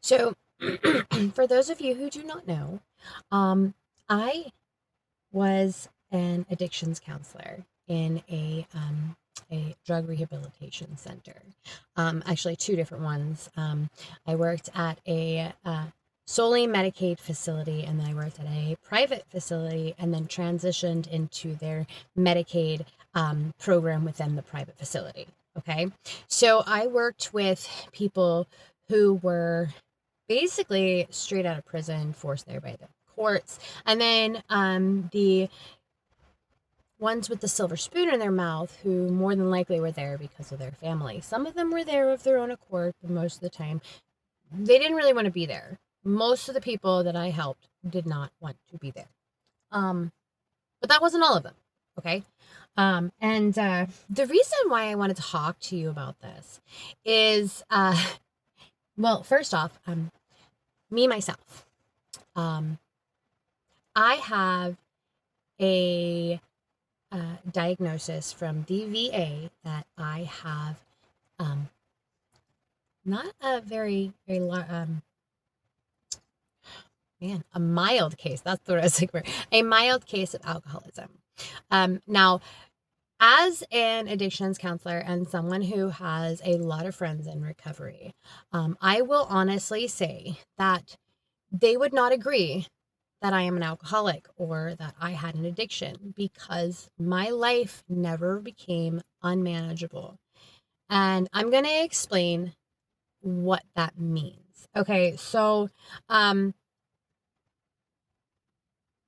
So, for those of you who do not know, um, I was an addictions counselor in a drug rehabilitation center. Actually, two different ones. I worked at a solely Medicaid facility, and then I worked at a private facility, and then transitioned into their Medicaid program within the private facility. Okay, so I worked with people who were basically straight out of prison, forced there by the courts. And then the ones with the silver spoon in their mouth, who more than likely were there because of their family. Some of them were there of their own accord, but most of the time they didn't really want to be there. Most of the people that I helped did not want to be there. Um, but that wasn't all of them. Okay. And the reason why I wanted to talk to you about this is, well, first off, me myself. Um, I have a diagnosis from the VA that I have um, not a a mild case. That's what I was like for. A mild case of alcoholism. Now, as an addictions counselor and someone who has a lot of friends in recovery, I will honestly say that they would not agree that I am an alcoholic or that I had an addiction because my life never became unmanageable. And I'm going to explain what that means. Okay, so um,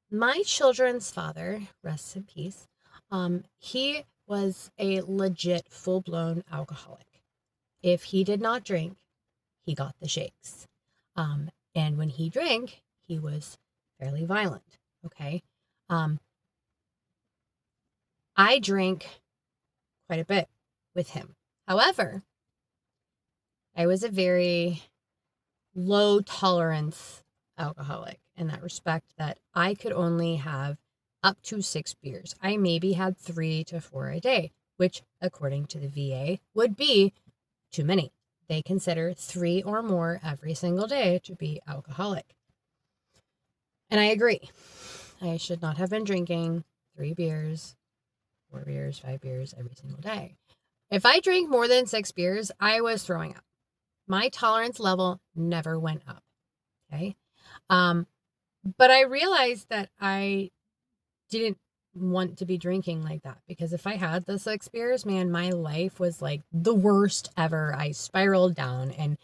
my children's father, rest in peace, he was a legit full blown alcoholic. If he did not drink, he got the shakes. And when he drank, he was fairly violent. Okay. Um, I drank quite a bit with him. However, I was a very low tolerance alcoholic in that respect that I could only have up to 6 beers. I maybe had 3 to 4 a day, which, according to the VA, would be too many. They consider 3 or more every single day to be alcoholic. And I agree. I should not have been drinking 3 beers, 4 beers, 5 beers every single day. If I drank more than 6 beers, I was throwing up. My tolerance level never went up. Okay. Um, but I realized that I didn't want to be drinking like that because if I had the 6 beers, man, my life was like the worst ever. I spiraled down. And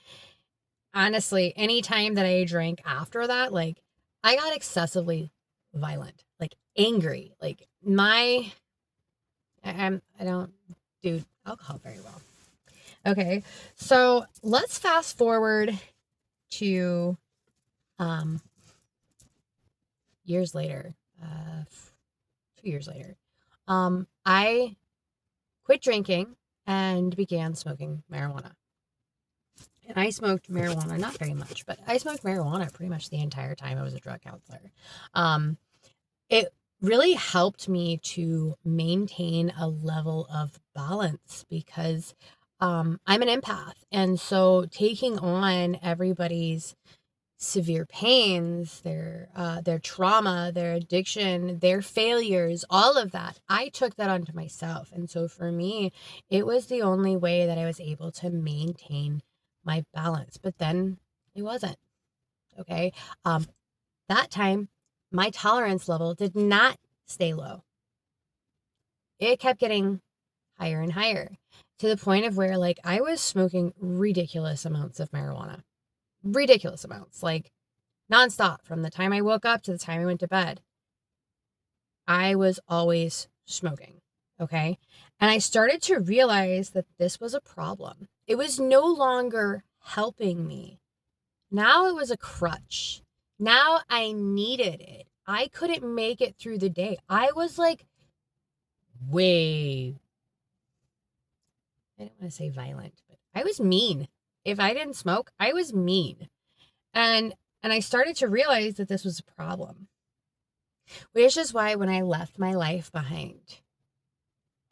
honestly, anytime that I drank after that, like I got excessively violent, like angry. Like I don't do alcohol very well. Okay, so let's fast forward to um, years later, 2 years later. I quit drinking and began smoking marijuana. And I smoked marijuana, not very much, but I smoked marijuana pretty much the entire time I was a drug counselor. Um, it really helped me to maintain a level of balance because I'm an empath. And so taking on everybody's severe pains, their trauma, their addiction, their failures, all of that, I took that onto myself. And so for me, it was the only way that I was able to maintain my balance. But then it wasn't. Okay. Um, that time, my tolerance level did not stay low. It kept getting higher and higher to the point of where, like, I was smoking ridiculous amounts of marijuana, ridiculous amounts, like nonstop from the time I woke up to the time I went to bed. I was always smoking. Okay. And I started to realize that this was a problem. It was no longer helping me. Now it was a crutch. Now I needed it. I couldn't make it through the day. I was like way, I don't want to say violent, but I was mean. If I didn't smoke, I was mean. And I started to realize that this was a problem. Which is why when I left my life behind,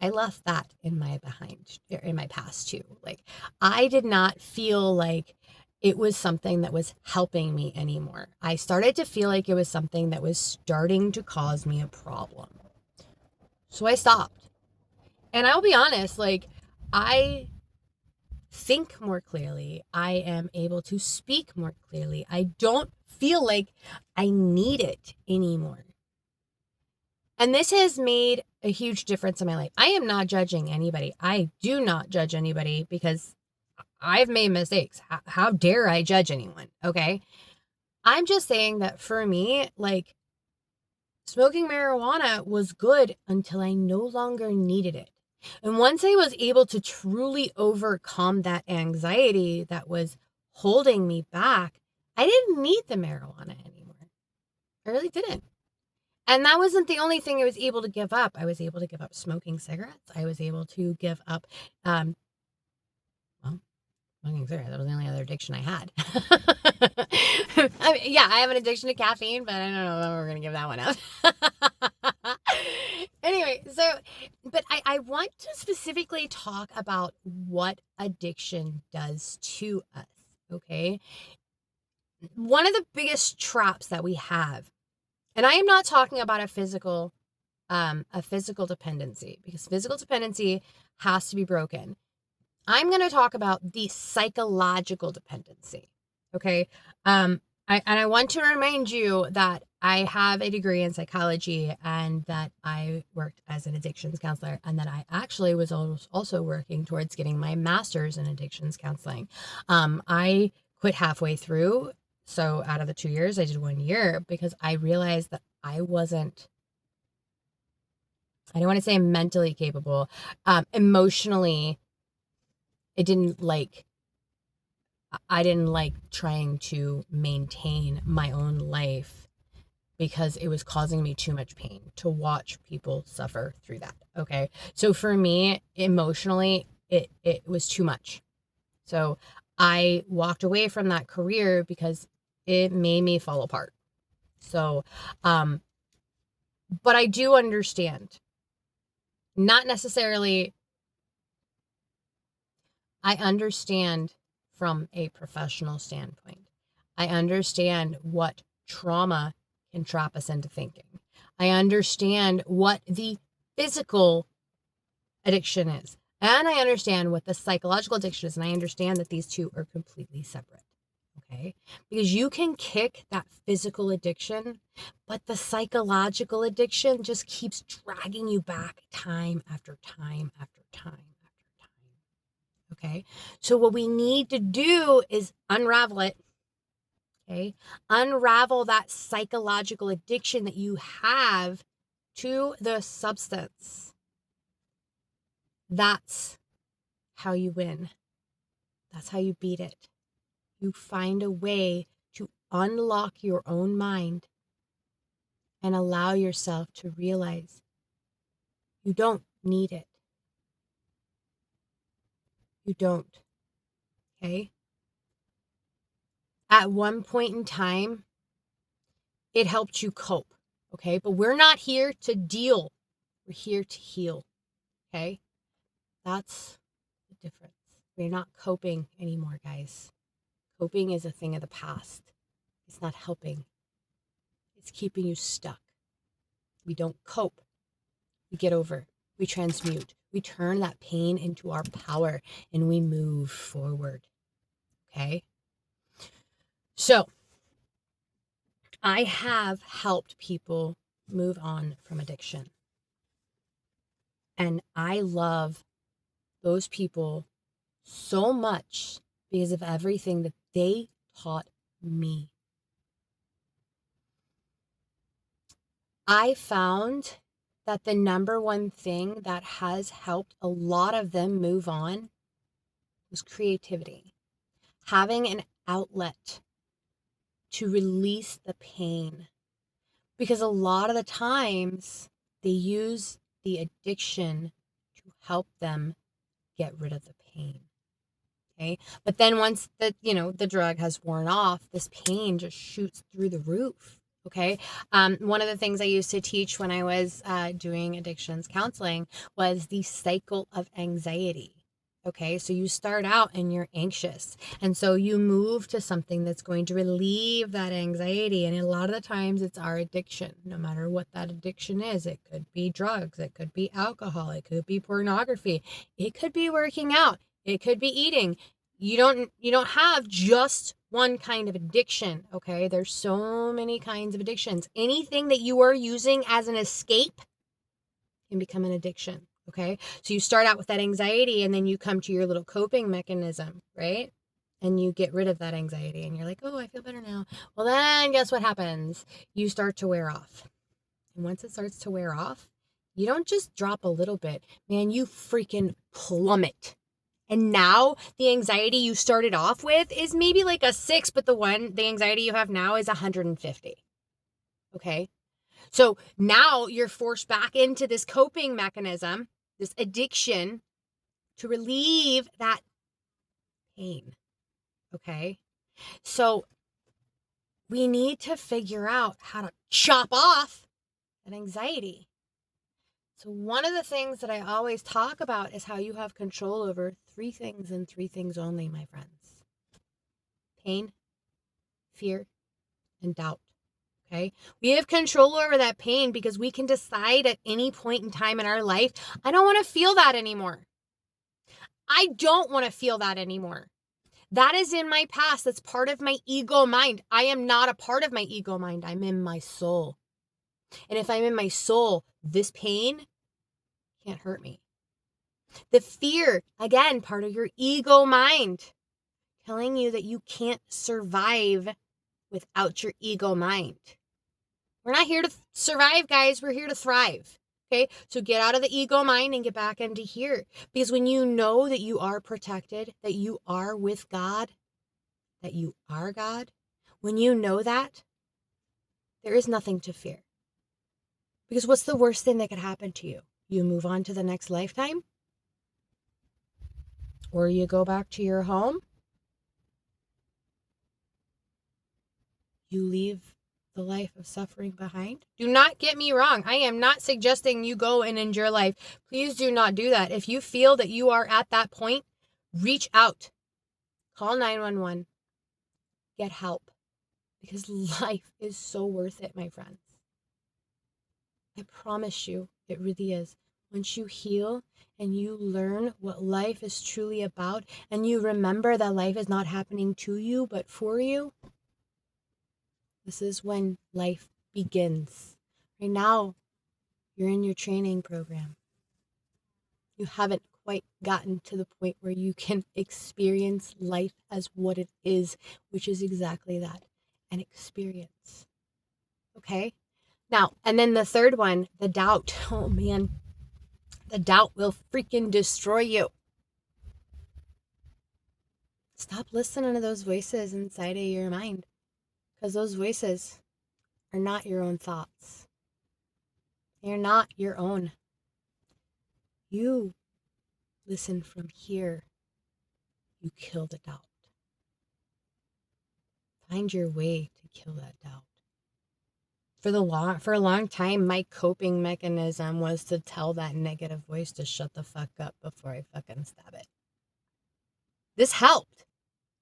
I left that in my past too. Like I did not feel like it was something that was helping me anymore. I started to feel like it was something that was starting to cause me a problem. So I stopped. And I'll be honest, like, I think more clearly. I am able to speak more clearly. I don't feel like I need it anymore. And this has made a huge difference in my life. I am not judging anybody. I do not judge anybody because I've made mistakes. How dare I judge anyone? Okay. I'm just saying that for me, like, smoking marijuana was good until I no longer needed it. And once I was able to truly overcome that anxiety that was holding me back, I didn't need the marijuana anymore. I really didn't. And that wasn't the only thing I was able to give up. I was able to give up smoking cigarettes. I was able to give up, well, smoking cigarettes. That was the only other addiction I had. I mean, yeah, I have an addiction to caffeine, but I don't know if we're going to give that one up. Anyway, so, but I want to specifically talk about what addiction does to us, okay? One of the biggest traps that we have, and I am not talking about a physical dependency, because physical dependency has to be broken. I'm going to talk about the psychological dependency. Okay. I want to remind you that I have a degree in psychology and that I worked as an addictions counselor, and that I actually was also working towards getting my master's in addictions counseling. I quit halfway through. So out of the 2 years, I did 1 year because I realized that I don't want to say mentally capable, emotionally, I didn't like trying to maintain my own life because it was causing me too much pain to watch people suffer through that. Okay. So for me, emotionally, it was too much. So I walked away from that career because it made me fall apart. So, but I do understand, not necessarily, I understand from a professional standpoint. I understand what trauma can trap us into thinking. I understand what the physical addiction is. And I understand what the psychological addiction is. And I understand that these two are completely separate. Okay? Because you can kick that physical addiction, but the psychological addiction just keeps dragging you back time after time after time. Okay. So what we need to do is unravel it. Okay. Unravel that psychological addiction that you have to the substance. That's how you win. That's how you beat it. You find a way to unlock your own mind and allow yourself to realize you don't need it. You don't. Okay. At one point in time, it helped you cope. Okay. But we're not here to deal. We're here to heal. Okay. That's the difference. We're not coping anymore, guys. Coping is a thing of the past. It's not helping. It's keeping you stuck. We don't cope. We get over. We transmute. We turn that pain into our power and we move forward. Okay. So I have helped people move on from addiction. And I love those people so much because of everything that they taught me. I found that the number one thing that has helped a lot of them move on was creativity. Having an outlet to release the pain. Because a lot of the times they use the addiction to help them get rid of the pain. Okay. But then once the drug has worn off, this pain just shoots through the roof. Okay. One of the things I used to teach when I was doing addictions counseling was the cycle of anxiety. Okay, so you start out and you're anxious. And so you move to something that's going to relieve that anxiety. And a lot of the times it's our addiction, no matter what that addiction is. It could be drugs, it could be alcohol, it could be pornography, it could be working out, it could be eating. You don't have just one kind of addiction, okay? There's so many kinds of addictions. Anything that you are using as an escape can become an addiction. Okay. So you start out with that anxiety and then you come to your little coping mechanism, right? And you get rid of that anxiety and you're like, oh, I feel better now. Well, then guess what happens? You start to wear off. And once it starts to wear off, you don't just drop a little bit, man, you freaking plummet. And now the anxiety you started off with is maybe like a 6, but the anxiety you have now is 150. Okay. So now you're forced back into this coping mechanism, this addiction, to relieve that pain. Okay. So we need to figure out how to chop off that anxiety. So one of the things that I always talk about is how you have control over 3 things and 3 things only, my friends: pain, fear, and doubt. Okay. We have control over that pain because we can decide at any point in time in our life, I don't want to feel that anymore. I don't want to feel that anymore. That is in my past. That's part of my ego mind. I am not a part of my ego mind. I'm in my soul. And if I'm in my soul, this pain can't hurt me. The fear, again, part of your ego mind, telling you that you can't survive without your ego mind. We're not here to survive, guys. We're here to thrive. Okay. So get out of the ego mind and get back into here. Because when you know that you are protected, that you are with God, that you are God, when you know that, there is nothing to fear. Because what's the worst thing that could happen to you? You move on to the next lifetime? Or you go back to your home? You leave the life of suffering behind? Do not get me wrong. I am not suggesting you go and end your life. Please do not do that. If you feel that you are at that point, reach out. Call 911. Get help. Because life is so worth it, my friends. I promise you, it really is. Once you heal and you learn what life is truly about, and you remember that life is not happening to you, but for you, this is when life begins. Right now, you're in your training program. You haven't quite gotten to the point where you can experience life as what it is, which is exactly that, an experience. Okay? Now, and then the third one, the doubt. Oh man, the doubt will freaking destroy you. Stop listening to those voices inside of your mind, because those voices are not your own thoughts. They're not your own. You listen from here. You kill the doubt. Find your way to kill that doubt. For a long time, my coping mechanism was to tell that negative voice to shut the fuck up before I fucking stab it. This helped.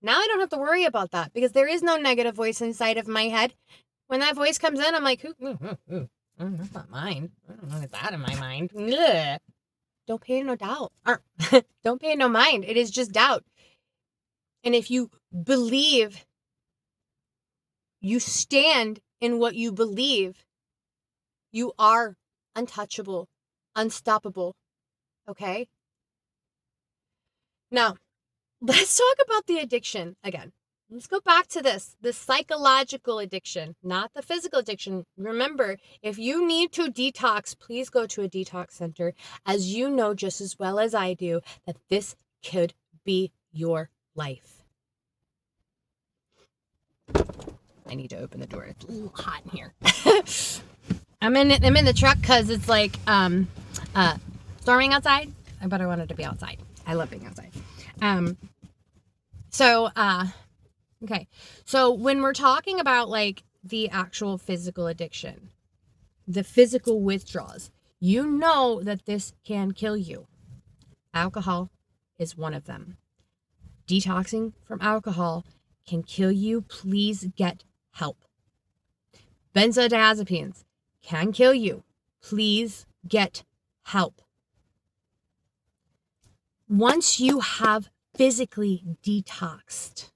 Now I don't have to worry about that because there is no negative voice inside of my head. When that voice comes in, I'm like, that's not mine. I don't know what's that in my mind. Ugh. Don't pay no doubt. Don't pay no mind. It is just doubt. And if you believe, you stand in what you believe, you are untouchable, unstoppable. Okay? Now, let's talk about the addiction again. Let's go back to the psychological addiction, not the physical addiction. Remember, if you need to detox, please go to a detox center. As you know just as well as I do, that this could be your life. I need to open the door. It's a little hot in here. I'm in the truck because it's like storming outside, but I wanted to be outside. I love being outside. Okay. So when we're talking about like the actual physical addiction, the physical withdrawals, you know that this can kill you. Alcohol is one of them. Detoxing from alcohol can kill you. Please get help. Benzodiazepines can kill you. Please get help. Once you have physically detoxed,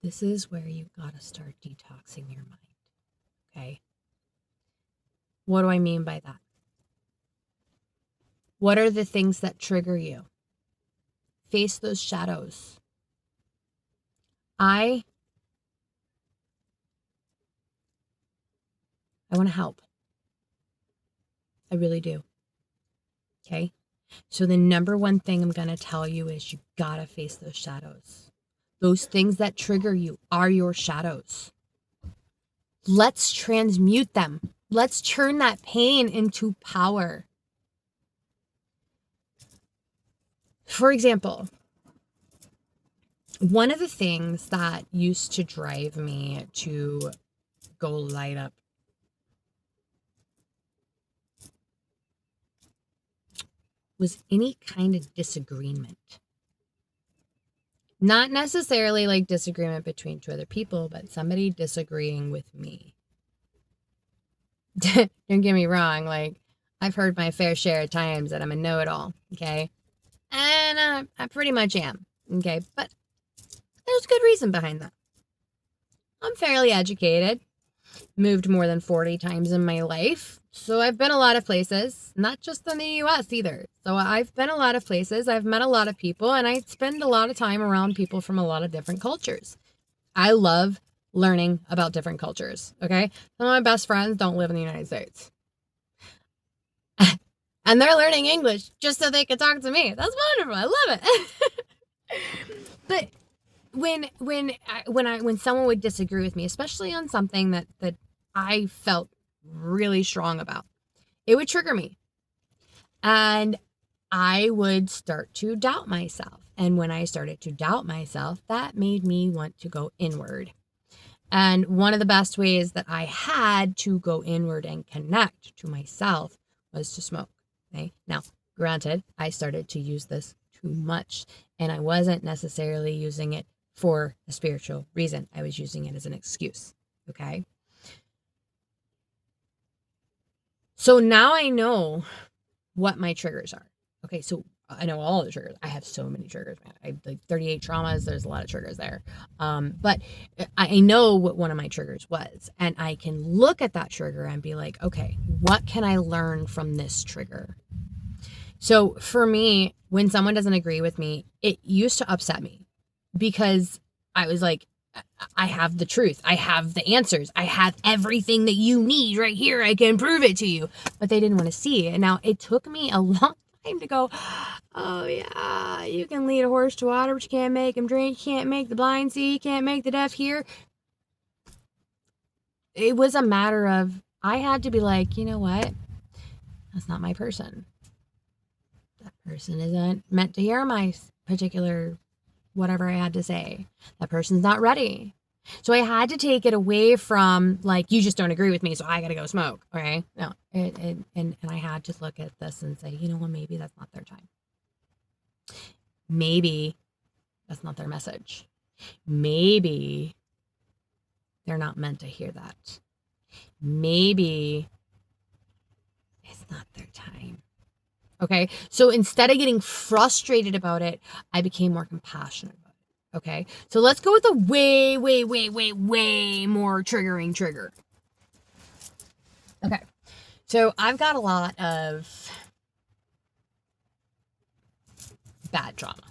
this is where you gotta start detoxing your mind. Okay? What do I mean by that? What are the things that trigger you? Face those shadows. I want to help. I really do. Okay? So the number one thing I'm going to tell you is you got to face those shadows. Those things that trigger you are your shadows. Let's transmute them. Let's turn that pain into power. For example, one of the things that used to drive me to go light up was any kind of disagreement. Not necessarily like disagreement between two other people, but somebody disagreeing with me. Don't get me wrong, like I've heard my fair share of times that I'm a know-it-all, okay? And I pretty much am, okay? But there's good reason behind that. I'm fairly educated, moved more than 40 times in my life. So I've been a lot of places, not just in the US either. So I've been a lot of places, I've met a lot of people, and I spend a lot of time around people from a lot of different cultures. I love learning about different cultures, okay? Some of my best friends don't live in the United States. And they're learning English just so they can talk to me. That's wonderful. I love it. But when someone would disagree with me, especially on something that I felt really strong about, it would trigger me. And I would start to doubt myself. And when I started to doubt myself, that made me want to go inward. And one of the best ways that I had to go inward and connect to myself was to smoke. Okay? Now, granted, I started to use this too much, and I wasn't necessarily using it for a spiritual reason. I was using it as an excuse. Okay? So now I know what my triggers are. Okay, so I know all the triggers. I have so many triggers, man. I have like 38 traumas. There's a lot of triggers there. But I know what one of my triggers was, and I can look at that trigger and be like, okay, what can I learn from this trigger? So for me, when someone doesn't agree with me, it used to upset me because I was like, I have the truth. I have the answers. I have everything that you need right here. I can prove it to you. But they didn't want to see it. And now it took me a long time to go, oh yeah, you can lead a horse to water, but you can't make him drink. You can't make the blind see. You can't make the deaf hear. It was a matter of, I had to be like, you know what? That's not my person. That person isn't meant to hear my particular whatever I had to say. That person's not ready. So I had to take it away from like, you just don't agree with me, so I gotta go smoke. Okay? No. And I had to look at this and say, you know what, maybe that's not their time. Maybe that's not their message. Maybe they're not meant to hear that. Maybe it's not their time. Okay? So instead of getting frustrated about it, I became more compassionate about it. Okay? So let's go with a way more triggering trigger. Okay. So I've got a lot of bad trauma.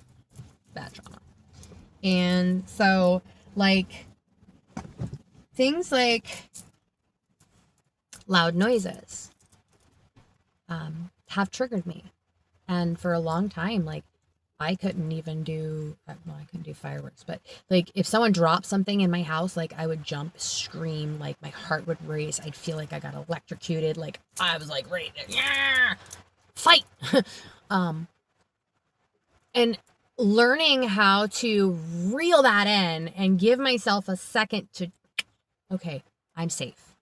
And so like things like loud noises have triggered me. And for a long time, like I couldn't do fireworks, but like if someone dropped something in my house, like I would jump, scream, like my heart would race. I'd feel like I got electrocuted. Like I was like ready to fight. And learning how to reel that in and give myself a second to, okay, I'm safe,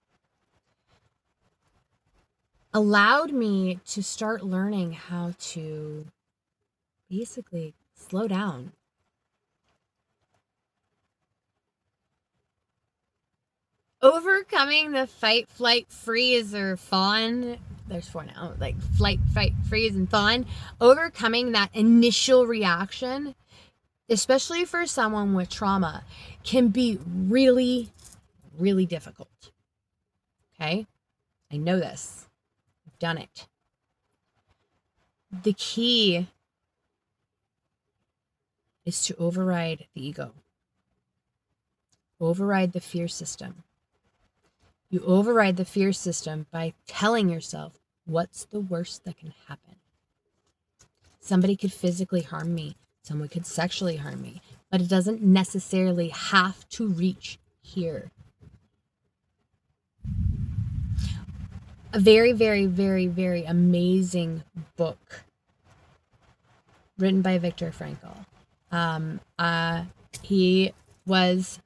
allowed me to start learning how to basically slow down. Overcoming the fight, flight, freeze, or fawn. There's 4 now. Like flight, fight, freeze, and fawn. Overcoming that initial reaction, especially for someone with trauma, can be really, really difficult. Okay? I know this. I've done it. The key is to override the ego. Override the fear system. You override the fear system by telling yourself, what's the worst that can happen? Somebody could physically harm me. Someone could sexually harm me. But it doesn't necessarily have to reach here. A very, very, very, very amazing book written by Viktor Frankl. He was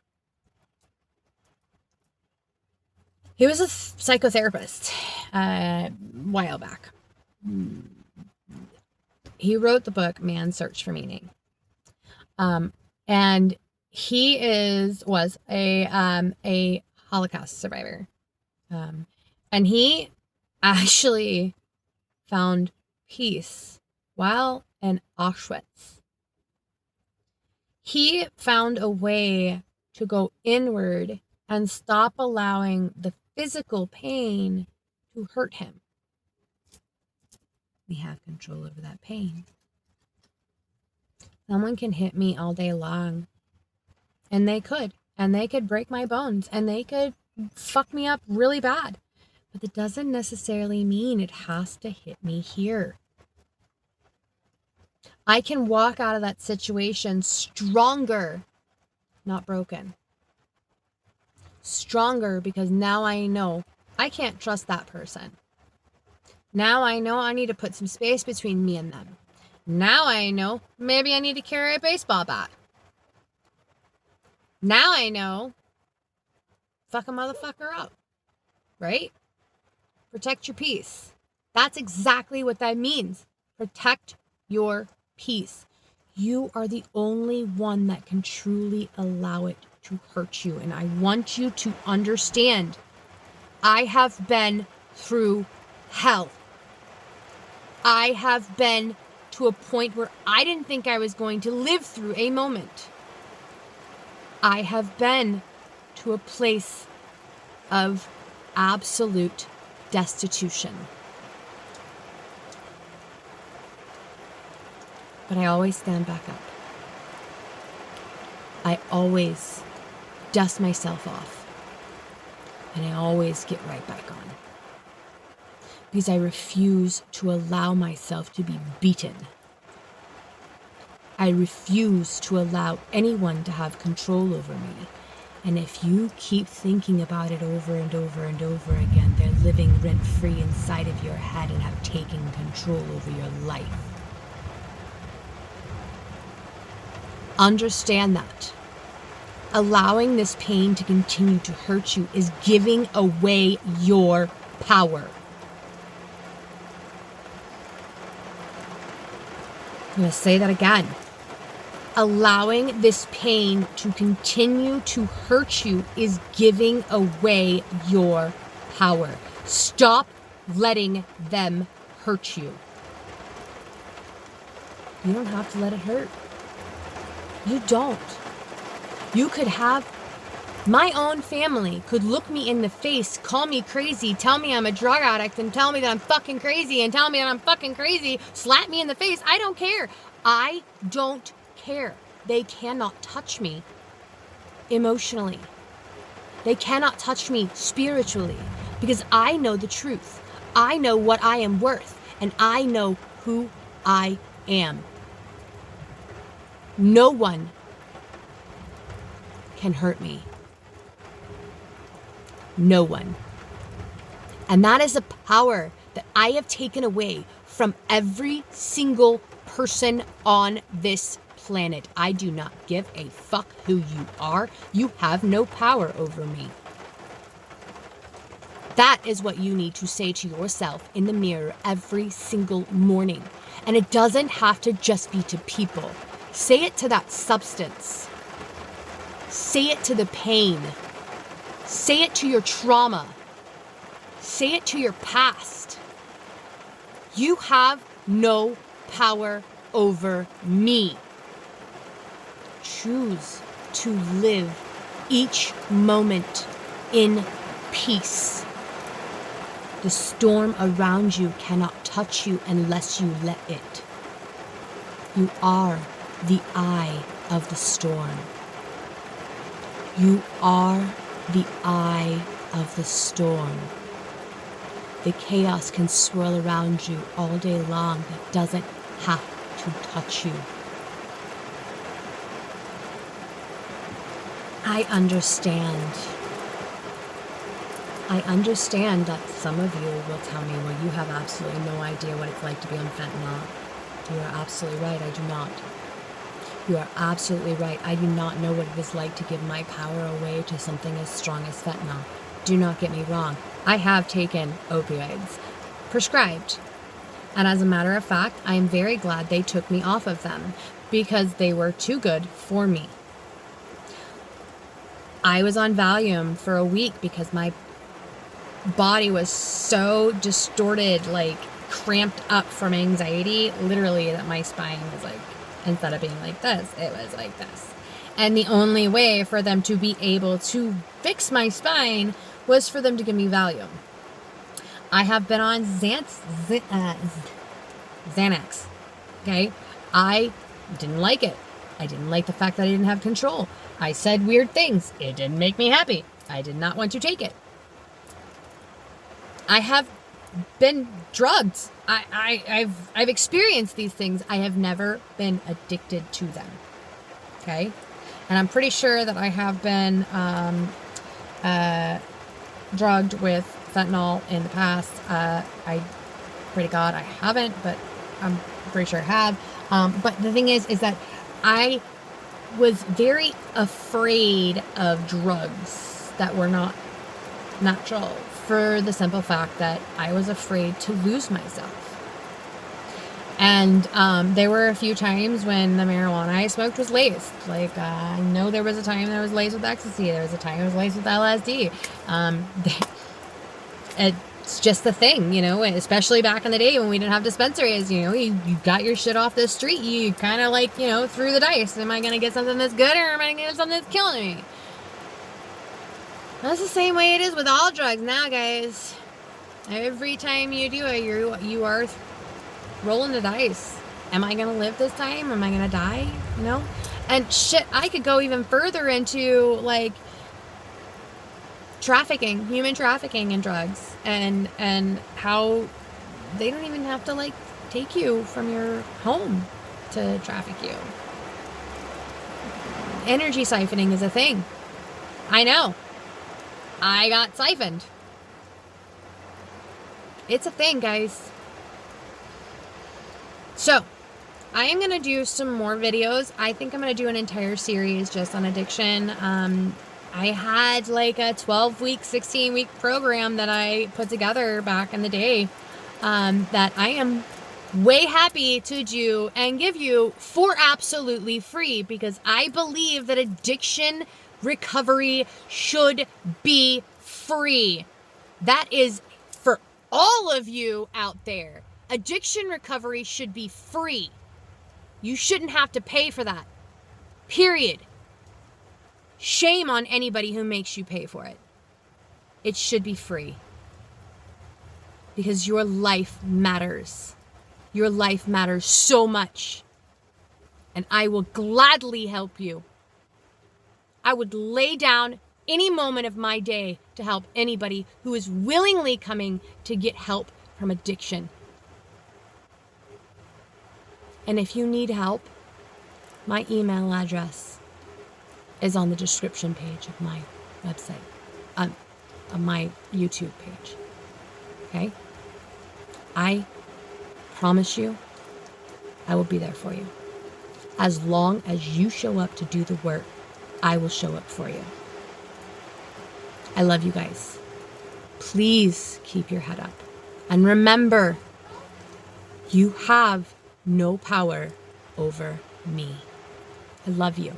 a psychotherapist a while back. He wrote the book Man's Search for Meaning. And he was a Holocaust survivor. And he actually found peace while in Auschwitz. He found a way to go inward and stop allowing the physical pain to hurt him. We have control over that pain. Someone can hit me all day long, and they could break my bones, and they could fuck me up really bad. But that doesn't necessarily mean it has to hit me here. I can walk out of that situation stronger, not broken. Stronger because now I know I can't trust that person. Now I know I need to put some space between me and them. Now I know maybe I need to carry a baseball bat. Now I know fuck a motherfucker up, right? Protect your peace. That's exactly what that means. Protect your peace. You are the only one that can truly allow it to hurt you. And I want you to understand, I have been through hell. I have been to a point where I didn't think I was going to live through a moment. I have been to a place of absolute destitution. But I always stand back up. I always dust myself off. And I always get right back on. Because I refuse to allow myself to be beaten. I refuse to allow anyone to have control over me. And if you keep thinking about it over and over and over again, they're living rent-free inside of your head and have taken control over your life. Understand that. Allowing this pain to continue to hurt you is giving away your power. I'm going to say that again. Allowing this pain to continue to hurt you is giving away your power. Stop letting them hurt you. You don't have to let it hurt. You don't. You could have my own family could look me in the face, call me crazy, tell me I'm a drug addict, and tell me that I'm fucking crazy, and tell me that I'm fucking crazy, slap me in the face. I don't care. I don't care. They cannot touch me emotionally. They cannot touch me spiritually because I know the truth. I know what I am worth, and I know who I am. No one can hurt me. No one. And that is a power that I have taken away from every single person on this planet. I do not give a fuck who you are. You have no power over me. That is what you need to say to yourself in the mirror every single morning. And it doesn't have to just be to people. Say it to that substance. Say it to the pain. Say it to your trauma. Say it to your past. You have no power over me. Choose to live each moment in peace. The storm around you cannot touch you unless you let it. You are the eye of the storm. You are the eye of the storm. The chaos can swirl around you all day long. It doesn't have to touch you. I understand. I understand that some of you will tell me, well, you have absolutely no idea what it's like to be on fentanyl. You are absolutely right. I do not. You are absolutely right. I do not know what it is like to give my power away to something as strong as fentanyl. Do not get me wrong. I have taken opioids, prescribed. And as a matter of fact, I am very glad they took me off of them because they were too good for me. I was on Valium for a week because my body was so distorted, like cramped up from anxiety, literally, that my spine was like, instead of being like this, it was like this. And the only way for them to be able to fix my spine was for them to give me Valium. I have been on Xanax. Okay? I didn't like it. I didn't like the fact that I didn't have control. I said weird things. It didn't make me happy. I did not want to take it. I have been drugged. I've experienced these things. I have never been addicted to them. Okay? And I'm pretty sure that I have been drugged with fentanyl in the past. I pray to God I haven't, but I'm pretty sure I have. But the thing is that I was very afraid of drugs that were not natural for the simple fact that I was afraid to lose myself. And there were a few times when the marijuana I smoked was laced. Like, I know there was a time that it was laced with ecstasy. There was a time it was laced with LSD. It's just the thing, you know, especially back in the day when we didn't have dispensaries, you know, you got your shit off the street. You kind of like, you know, threw the dice. Am I going to get something that's good or am I going to get something that's killing me? That's the same way it is with all drugs now, guys. Every time you do it, you are rolling the dice. Am I gonna live this time? Am I gonna die? You know? And shit, I could go even further into like trafficking, human trafficking in drugs, and how they don't even have to like take you from your home to traffic you. Energy siphoning is a thing. I know. I got siphoned. It's a thing, guys. So, I am going to do some more videos. I think I'm going to do an entire series just on addiction. I had like a 12-week, 16-week program that I put together back in the day that I am way happy to do and give you for absolutely free because I believe that addiction recovery should be free. That is for all of you out there. Addiction recovery should be free. You shouldn't have to pay for that. Period. Shame on anybody who makes you pay for it. It should be free. Because your life matters. Your life matters so much. And I will gladly help you. I would lay down any moment of my day to help anybody who is willingly coming to get help from addiction. And if you need help, my email address is on the description page of my website, on my YouTube page. Okay? I promise you, I will be there for you. As long as you show up to do the work, I will show up for you. I love you guys. Please keep your head up. And remember, you have no power over me. I love you.